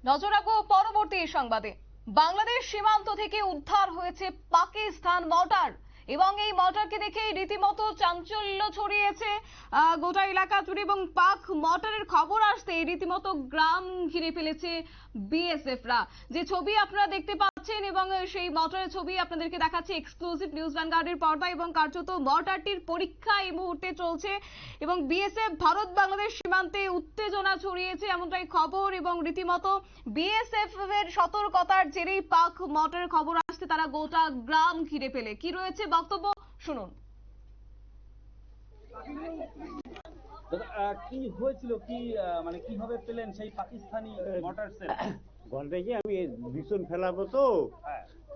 নজর রাখবো পরবর্তী সংবাদে। বাংলাদেশ সীমান্ত থেকে উদ্ধার হয়েছে পাকিস্তান মর্টার এবং এই মর্টারকে দেখেই রীতিমতো চাঞ্চল্য ছড়িয়েছে গোটা এলাকা জুড়ে এবং পাক মর্টারের খবর আসতেই রীতিমতো গ্রাম ঘিরে ফেলেছে বিএসএফরা। যে ছবি আপনারা দেখতে পাচ্ছেন এবং সেই মর্টারের ছবি আপনাদেরকে দেখাচ্ছি এক্সক্লুসিভ নিউজ ভ্যানগার্ডের পর্দায় এবং কার্যত মর্টারটির পরীক্ষা এই মুহূর্তে চলছে এবং বিএসএফ ভারত বাংলাদেশ সীমান্তে উত্তেজনা ছড়িয়েছে এমনটাই খবর এবং রীতিমতো বিএসএফ এর সতর্কতার জেরেই পাক মর্টারের খবর আসতে তারা গোটা গ্রাম ঘিরে ফেলে। কি রয়েছে বক্তব্য শুনুন। কি হয়েছিল, কি মানে কিভাবে পেলেন সেই পাকিস্তানি মর্টার সেল? ঘন্টায় আমি ভীষণ ফেলাবো তো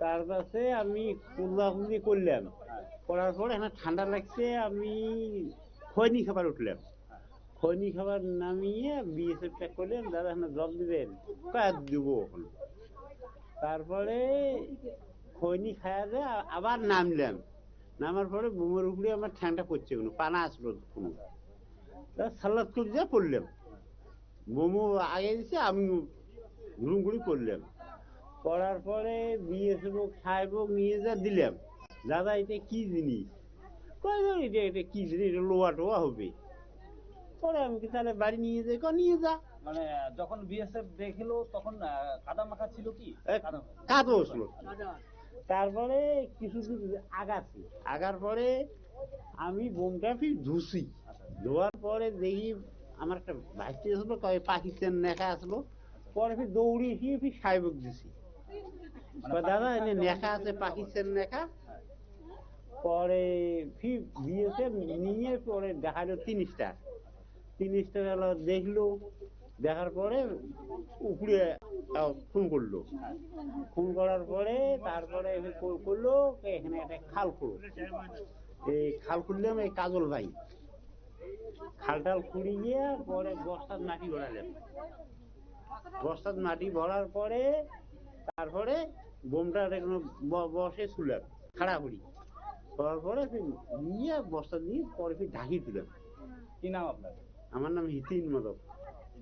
তার কাছে আমি কুল্লাকুল্লি করলাম, করার পরে এখানে ঠান্ডা লাগছে, আমি খৈনি খাবার উঠলাম, খৈনি খাবার নামিয়ে বিএসএফ চেক করলেন, দাদা এখানে জল দিবেন, কয়েক দিব ওখানে। তারপরে খৈনি খাওয়া যায় আবার নামলাম, নামার পরে বুমের উপরে আমার ঠ্যাংটা পড়ছে, কোনো পানা আসলো কোনো, সালাদ করে যা পড়লাম, মোমো আগে দিচ্ছে, আমি ঘুরুমঘুরি করলাম, করার পরে বিএসএফ সাহেব নিয়ে যা দিলাম, দাদা এটা কি জিনিস, এটা এটা কি জিনিস, এটা লোয়া টোয়া হবে। পরে আমি কি তাহলে বাড়ি নিয়ে যাই, নিয়ে যা। মানে যখন বিএসএফ দেখলো তখন কাদা মাখা ছিল, কি কাদো আসলো। তারপরে কিছু আগাছি, আগার পরে আমি বোমটা ফির ধুছি, ধোয়ার পরে দেখি আমার একটা ভাইস্তি আসলো, পাকিস্তান নেখা আসলো, পরে ফির দৌড়ি গিয়ে ফির সাহেবক দিছি, দাদা এনে নেখা আছে পাকিস্তান নেখা। পরে ফির বিএসএফ নিয়ে পরে দেখালো তিনটা গেল, দেখলো, দেখার পরে উপরে ফোন করলো, ফোন করার পরে তারপরে করলো এখানে একটা খাল খুঁড়ো, এই খাল খুঁড়লাম, এই কাজল ভাই খালটাল খুঁড়িয়ে পরে বস্তার মাটি ভরালাম, বস্তার মাটি ভরার পরে তারপরে বোমটা বসে ছুলাম খাড়া করি, করার পরে নিয়ে বস্তা নিয়ে পরে ফির ঢাকি দিলাম। কি নাম আপনার? আমার নাম হিতিন মাধব।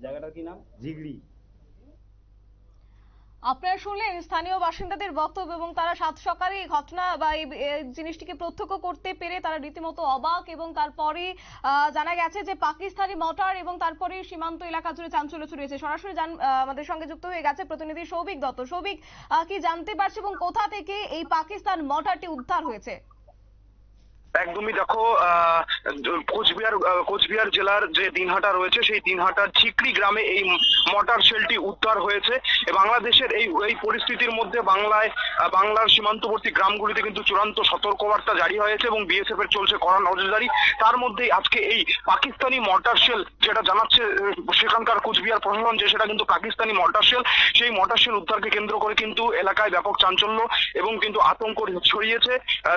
জায়গাটার কি নাম? জিগড়ি। আপনারা শুনলেন স্থানীয় বাসিন্দাদের বক্তব্য এবং তারা সাত সকালে এই ঘটনা বা এই জিনিসটিকে প্রত্যক্ষ করতে পেরে তারা রীতিমতো অবাক এবং তারপরে জানা গেছে যে পাকিস্তানি মর্টার এবং তারপরে সীমান্ত এলাকা জুড়ে চাঞ্চল্য ছড়িয়েছে। সরাসরি আমাদের সঙ্গে যুক্ত হয়ে গেছে প্রতিনিধি সৌভিক দত্ত। সৌভিক, কি জানতে পারছে এবং কোথা থেকে এই পাকিস্তান মর্টারটি উদ্ধার হয়েছে? একদমই দেখো, কোচবিহার জেলার যে দিনহাটা রয়েছে সেই দিনহাটার ঝিকড়ি গ্রামে এই মর্টার শেলটি উদ্ধার হয়েছে। বাংলাদেশের এই পরিস্থিতির মধ্যে বাংলার সীমান্তবর্তী গ্রামগুলিতে কিন্তু চূড়ান্ত সতর্কবার্তা জারি হয়েছে এবং বিএসএফ এর চলছে কড়া নজরদারি। তার মধ্যেই আজকে এই পাকিস্তানি মর্টার শেল যেটা জানাচ্ছে সেখানকার কোচবিহার প্রশাসন, যে সেটা কিন্তু পাকিস্তানি মর্টার শেল, সেই মর্টার শেল উদ্ধারকে কেন্দ্র করে কিন্তু এলাকায় ব্যাপক চাঞ্চল্য এবং কিন্তু আতঙ্ক ছড়িয়েছে।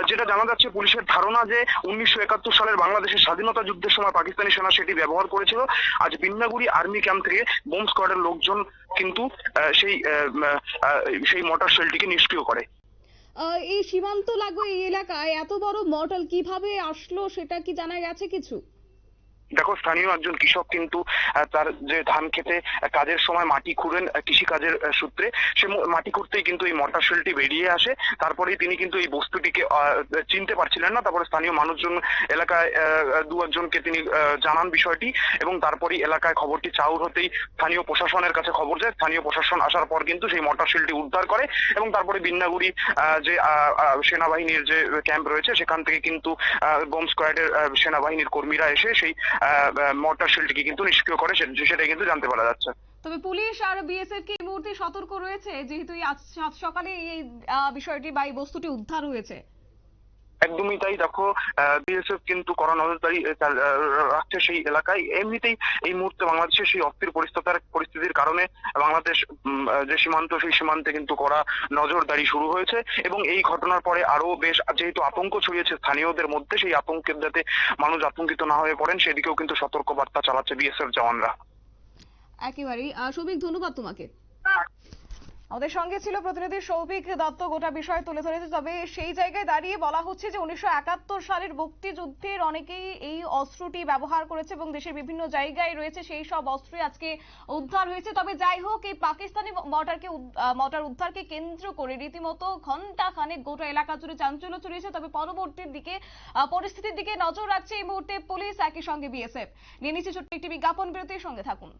যেটা জানা যাচ্ছে, পুলিশের ধারণা যে 1971 সালের বাংলাদেশের স্বাধীনতা যুদ্ধের সময় পাকিস্তানি সেনা সেটি ব্যবহার করেছিল। আজ বিন্নাগুড়ি আর্মি ক্যাম্প থেকে বোম স্কোয়াডের লোকজন কিন্তু সেই মর্টার শেলটিকে নিষ্ক্রিয় করে। এই সীমান্ত লাগোয়া এই এলাকায় এত বড় মর্টার কিভাবে আসলো সেটা কি জানা গেছে কিছু? দেখো, স্থানীয় একজন কৃষক কিন্তু তার যে ধান খেতে কাজের সময় মাটি খুঁড়েন কৃষি কাজের সূত্রে, সে মাটি খুঁড়তেই কিন্তু এই মর্টার শেলটি বেরিয়ে আসে। তারপরেই তিনি কিন্তু এই বস্তুটিকে চিনতে পারছিলেন না। তারপরে স্থানীয় মানুষজন এলাকায় দু একজনকে তিনি জানান বিষয়টি এবং তারপরেই এলাকায় খবরটি চাউর হতেই স্থানীয় প্রশাসনের কাছে খবর যায়। স্থানীয় প্রশাসন আসার পর কিন্তু সেই মর্টার শেলটি উদ্ধার করে এবং তারপরে বিন্নাগুড়ি যে সেনাবাহিনীর যে ক্যাম্প রয়েছে সেখান থেকে কিন্তু বোম স্কোয়াডের সেনাবাহিনীর কর্মীরা এসে সেই মর্টার শেলটিকে কিন্তু নিষ্ক্রিয় করে, সেটাই কিন্তু জানতে পারা যাচ্ছে। তবে পুলিশ আর বিএসএফ কি এই মুহূর্তে সতর্ক রয়েছে যেহেতু আজ সাত সকালে এই বিষয়টি বা এই বস্তুটি উদ্ধার হয়েছে? একদমই তাই। দেখো, বিএসএফ কিন্তু কড়া নজরদারি রাখছে সেই এলাকায়। এমনিতেই এই মুহূর্তে বাংলাদেশের সেই অস্থির পরিস্থিতির কারণে বাংলাদেশ যে সীমান্ত, সেই সীমান্তে কিন্তু কড়া নজরদারি শুরু হয়েছে এবং এই ঘটনার পরে আরো বেশ যেহেতু আতঙ্ক ছড়িয়েছে স্থানীয়দের মধ্যে, সেই আতঙ্কের যাতে মানুষ আতঙ্কিত না হয়ে পড়েন সেদিকেও কিন্তু সতর্ক বার্তা চালাচ্ছে বিএসএফ জওয়ানরা। একেবারেই। সৌভিক, ধন্যবাদ তোমাকে। আমাদের সঙ্গে ছিল প্রতিনিধি সৌভিক দত্ত, গোটা বিষয় তুলে ধরেছে। তবে সেই জায়গায় দাঁড়িয়ে বলা হচ্ছে যে 1971 সালের মুক্তিযুদ্ধের অনেকেই এই অস্ত্রটি ব্যবহার করেছে এবং দেশের বিভিন্ন জায়গায় রয়েছে সেই সব অস্ত্রই আজকে উদ্ধার হয়েছে। তবে যাই হোক, এই পাকিস্তানি মর্টার উদ্ধারকে কেন্দ্র করে রীতিমতো ঘন্টা খানেক গোটা এলাকা জুড়ে চাঞ্চল্য ছড়িয়েছে। তবে পরবর্তীর দিকে পরিস্থিতির দিকে নজর রাখছে এই মুহূর্তে পুলিশ, একই সঙ্গে বিএসএফ। নিয়ে নিচ্ছে ছোট্ট একটি বিজ্ঞাপন বিরতির সঙ্গে থাকুন।